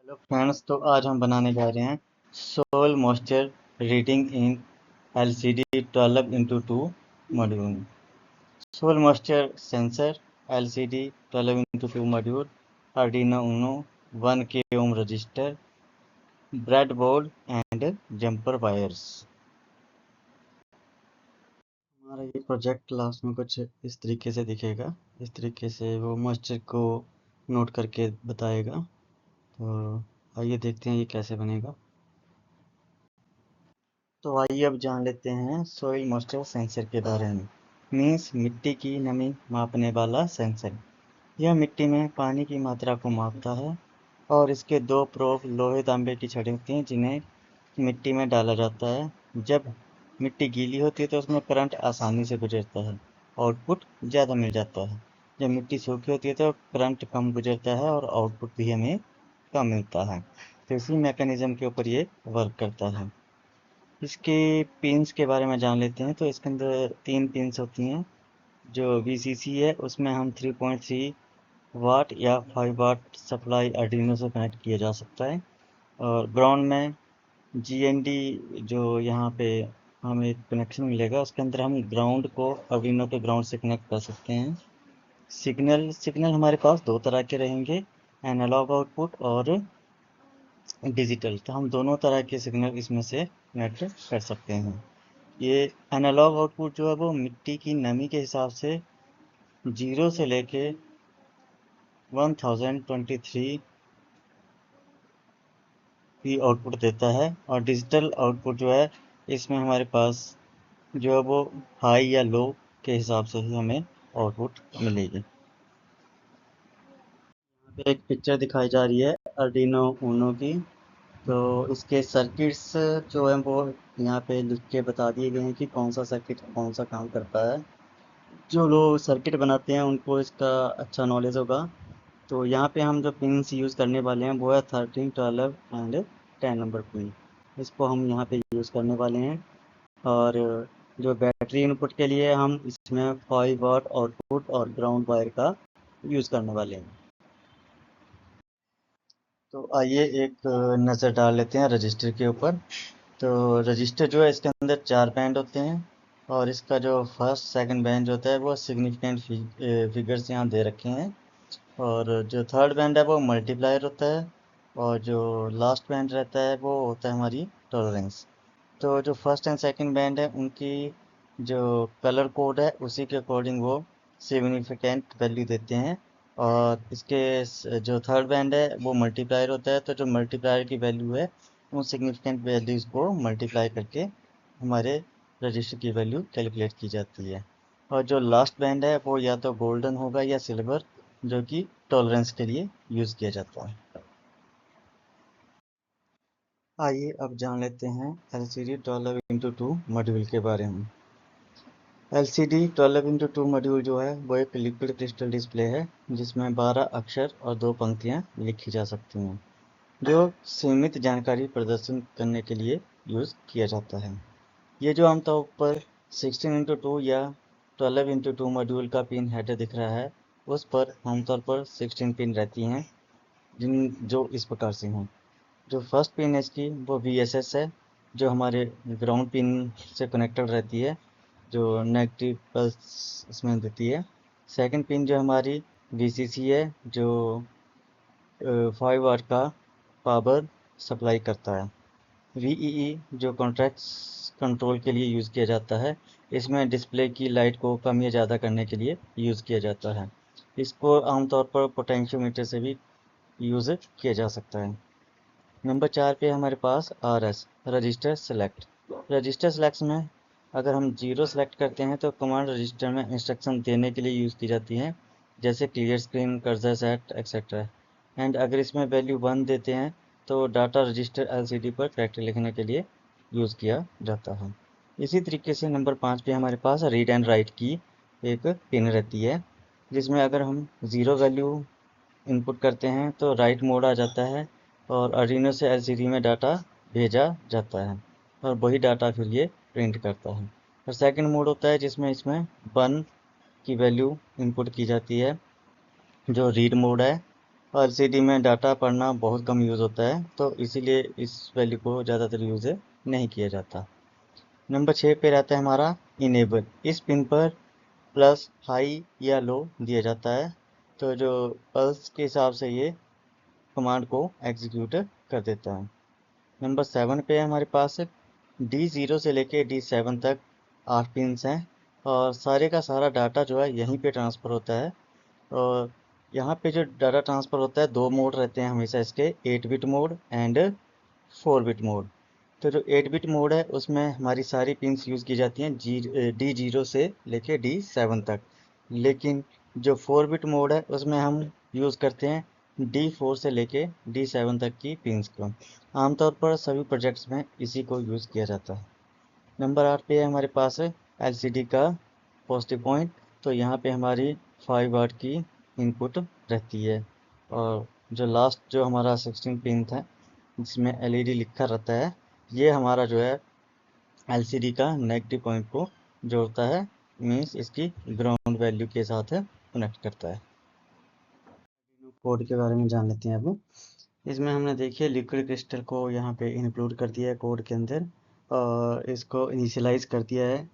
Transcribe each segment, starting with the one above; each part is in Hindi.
हेलो फ्रेंड्स, तो आज हम बनाने जा रहे हैं soil moisture reading in LCD 12x2 module. Soil moisture sensor LCD 12x2 module, Arduino Uno 1K ohm resistor, breadboard and jumper wires. हमारा ये प्रोजेक्ट लास्ट में कुछ इस तरीके से दिखेगा। इस तरीके से वो मॉइस्चर को नोट करके बताएगा। तो आइए देखते हैं ये कैसे बनेगा। तो आइए अब जान लेते हैं सोइल मॉइस्चर सेंसर के बारे में। मीन्स मिट्टी की नमी मापने वाला सेंसर। यह मिट्टी में पानी की मात्रा को मापता है और इसके दो प्रोब लोहे तांबे की छड़ी होती हैं जिन्हें मिट्टी में डाला जाता है। जब मिट्टी गीली होती है तो उसमें करंट आसानी से गुजरता है, आउटपुट ज़्यादा मिल जाता है। जब मिट्टी सूखी होती है तो करंट कम गुजरता है और आउटपुट भी हमें कम मिलता है। तो इसी मैकेनिज़्म के ऊपर ये वर्क करता है। इसके पिंस के बारे में जान लेते हैं। तो इसके अंदर 3 पिंस होती हैं। जो VCC है उसमें हम 3.3 वाट या 5 वाट सप्लाई आर्डिनो से कनेक्ट किया जा सकता है। और ग्राउंड में GND जो यहाँ पे हमें कनेक्शन मिलेगा उसके अंदर हम ग्राउंड को आर्डिनो के ग्राउंड से कनेक्ट कर सकते हैं। सिग्नल हमारे पास दो तरह के रहेंगे, एनालॉग आउटपुट और डिजिटल। तो हम दोनों तरह के सिग्नल इसमें से कनेक्ट कर सकते हैं। ये एनालॉग आउटपुट जो है वो मिट्टी की नमी के हिसाब से 0 से लेके 1023 की आउटपुट देता है। और डिजिटल आउटपुट जो है इसमें हमारे पास जो है वो हाई या लो के हिसाब से ही हमें आउटपुट मिलेगी। यहाँ पे एक पिक्चर दिखाई जा रही है आर्डिनो ऊनो की। तो इसके सर्किट्स जो है वो यहाँ पे लिख के बता दिए गए हैं कि कौन सा सर्किट कौन सा काम करता है। जो लोग सर्किट बनाते हैं उनको इसका अच्छा नॉलेज होगा। तो यहाँ पे हम जो पिन्स यूज़ करने वाले हैं वो है 13, 12 एंड 10 नंबर पिन। इसको हम यहाँ पे यूज़ करने वाले हैं। और जो बैटरी इनपुट के लिए हम इसमें 5 वाट आउटपुट और ग्राउंड वायर का यूज़ करने वाले हैं। तो आइए एक नज़र डाल लेते हैं रजिस्टर के ऊपर। तो रजिस्टर जो है इसके अंदर 4 बैंड होते हैं और इसका जो फर्स्ट सेकंड बैंड होता है वो सिग्निफिकेंट फिगर्स यहाँ दे रखे हैं। और जो थर्ड बैंड है वो मल्टीप्लायर होता है और जो लास्ट बैंड रहता है वो होता है हमारी टॉलरेंस। तो जो फर्स्ट एंड सेकंड बैंड है उनकी जो कलर कोड है उसी के अकॉर्डिंग वो सिग्निफिकेंट वैल्यू देते हैं। और इसके जो थर्ड बैंड है वो मल्टीप्लायर होता है। तो जो मल्टीप्लायर की वैल्यू है उन सिग्निफिकेंट वैल्यूज़ को मल्टीप्लाई करके हमारे रजिस्टर की वैल्यू कैलकुलेट की जाती है। और जो लास्ट बैंड है वो या तो गोल्डन होगा या सिल्वर, जो कि टॉलरेंस के लिए यूज़ किया जाता है। आइए अब जान लेते हैं LCD 12x2 मॉड्यूल के बारे में। LCD 12x2 मॉड्यूल जो है वो एक लिक्विड क्रिस्टल डिस्प्ले है जिसमें 12 अक्षर और 2 पंक्तियाँ लिखी जा सकती हैं, जो सीमित जानकारी प्रदर्शन करने के लिए यूज़ किया जाता है। ये जो आमतौर पर 16x2 या 12x2 मॉड्यूल का पिन हेडर दिख रहा है उस पर आमतौर पर 16 पिन रहती हैं, जो इस प्रकार से हैं। जो फर्स्ट पिन है इसकी वो VSS है, जो हमारे ग्राउंड पिन से कनेक्टेड रहती है, जो नेगेटिव पल्स इसमें देती है। सेकंड पिन जो हमारी VCC है, जो 5 वाट का पावर सप्लाई करता है। VEE जो कॉन्ट्रैक्ट्स कंट्रोल के लिए यूज़ किया जाता है। इसमें डिस्प्ले की लाइट को कम या ज़्यादा करने के लिए यूज़ किया जाता है। इसको आमतौर पर पोटेंशियोमीटर से भी यूज़ किया जा सकता है। नंबर 4 पे हमारे पास RS register select. Register select में अगर हम 0 सेलेक्ट करते हैं तो कमांड रजिस्टर में इंस्ट्रक्शन देने के लिए यूज़ की जाती हैं, जैसे clear screen, cursor set etcetera. And अगर इसमें वैल्यू 1 देते हैं तो डाटा रजिस्टर LCD पर कैरेक्टर लिखने के लिए यूज़ किया जाता है। इसी तरीके से नंबर 5 पे हमारे पास रीड एंड राइट की एक पिन रहती है, जिसमें अगर हम 0 वैल्यू इनपुट करते हैं तो राइट मोड आ जाता है और आर्डिनो से LCD में डाटा भेजा जाता है और वही डाटा फिर ये प्रिंट करता है। और सेकंड मोड होता है जिसमें इसमें 1 की वैल्यू इनपुट की जाती है, जो रीड मोड है। एलसीडी में डाटा पढ़ना बहुत कम यूज़ होता है, तो इसीलिए इस वैल्यू को ज़्यादातर यूज़ नहीं किया जाता। नंबर 6 पे रहता है हमारा इनेबल। इस पिन पर प्लस हाई या लो दिया जाता है, तो जो पल्स के हिसाब से ये कमांड को एग्जीक्यूट कर देता है। नंबर 7 पे हमारे पास D0 से लेके D7 तक 8 पिन्स हैं, और सारे का सारा डाटा जो है यहीं पे ट्रांसफ़र होता है। और यहाँ पे जो डाटा ट्रांसफ़र होता है, 2 मोड रहते हैं हमेशा इसके, 8 bit mode and 4 bit mode. तो जो 8 बिट मोड है उसमें हमारी सारी पिन्स यूज़ की जाती हैं D0 से लेके D7 तक, लेकिन जो 4 बिट मोड है उसमें हम यूज़ करते हैं D4 से लेके D7 तक की पिन्स को। आमतौर पर सभी प्रोजेक्ट्स में इसी को यूज़ किया जाता है। नंबर 8 पे है हमारे पास एलसीडी का पॉजिटिव पॉइंट। तो यहाँ पे हमारी 5 वाट की इनपुट रहती है, और जो लास्ट जो हमारा 16 पिन था जिसमें एलईडी लिखा रहता है, ये हमारा जो है एलसीडी का नेगेटिव पॉइंट को जोड़ता है, मीन्स इसकी ग्राउंड वैल्यू के साथ कनेक्ट करता है। कोड के बारे में जान लेते हैं अब। इसमें हमने देखिए लिक्विड क्रिस्टल को यहाँ पे इंक्लूड कर दिया है कोड के अंदर, और इसको इनिशियलाइज कर दिया है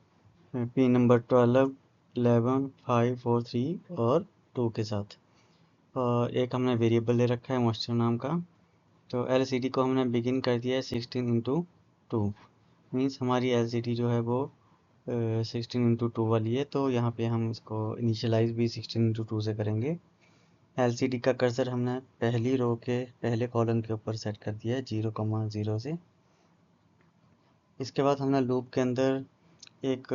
पिन नंबर 12, 11, 5, 4, 3 और 2 के साथ। और एक हमने वेरिएबल ले रखा है मॉइस्चर नाम का। तो एलसीडी को हमने बिगिन कर दिया है 16x2, मीन्स हमारी एलसीडी जो है वो 16x2 वाली है। तो यहाँ पे हम इसको इनिशियलाइज भी 16x2 से करेंगे। एलसीडी का कर्सर हमने पहली रो के पहले कॉलम के ऊपर सेट कर दिया है 0,0 से। इसके बाद हमने लूप के अंदर एक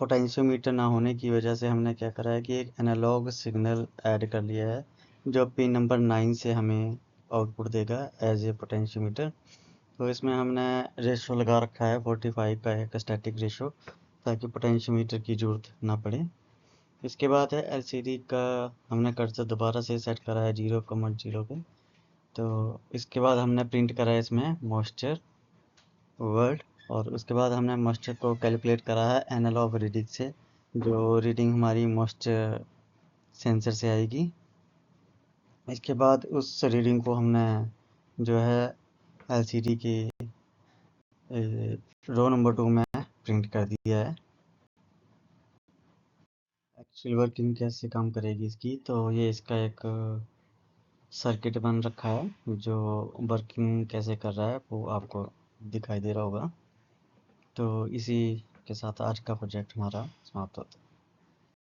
पोटेंशियोमीटर ना होने की वजह से हमने क्या करा है कि एक एनालॉग सिग्नल ऐड कर लिया है, जो पिन नंबर 9 से हमें आउटपुट देगा एज ए पोटेंशियोमीटर। तो इसमें हमने रेशो लगा रखा है 45 का एक स्टैटिक रेशो, ताकि पोटेंशियोमीटर की ज़रूरत ना पड़े। इसके बाद है एलसीडी का हमने कर्सर दोबारा से सेट करा है 0,0 पे। तो इसके बाद हमने प्रिंट करा है इसमें मॉइस्चर वर्ड, और उसके बाद हमने मॉइस्चर को कैलकुलेट करा है एनालॉग रीडिंग से, जो रीडिंग हमारी मॉइस्चर सेंसर से आएगी। इसके बाद उस रीडिंग को हमने जो है एलसीडी की रो नंबर 2 में प्रिंट कर दिया है। एक्चुअल वर्किंग कैसे काम करेगी इसकी, तो ये इसका एक सर्किट बन रखा है, जो वर्किंग कैसे कर रहा है वो आपको दिखाई दे रहा होगा। तो इसी के साथ आज का प्रोजेक्ट हमारा समाप्त होता है।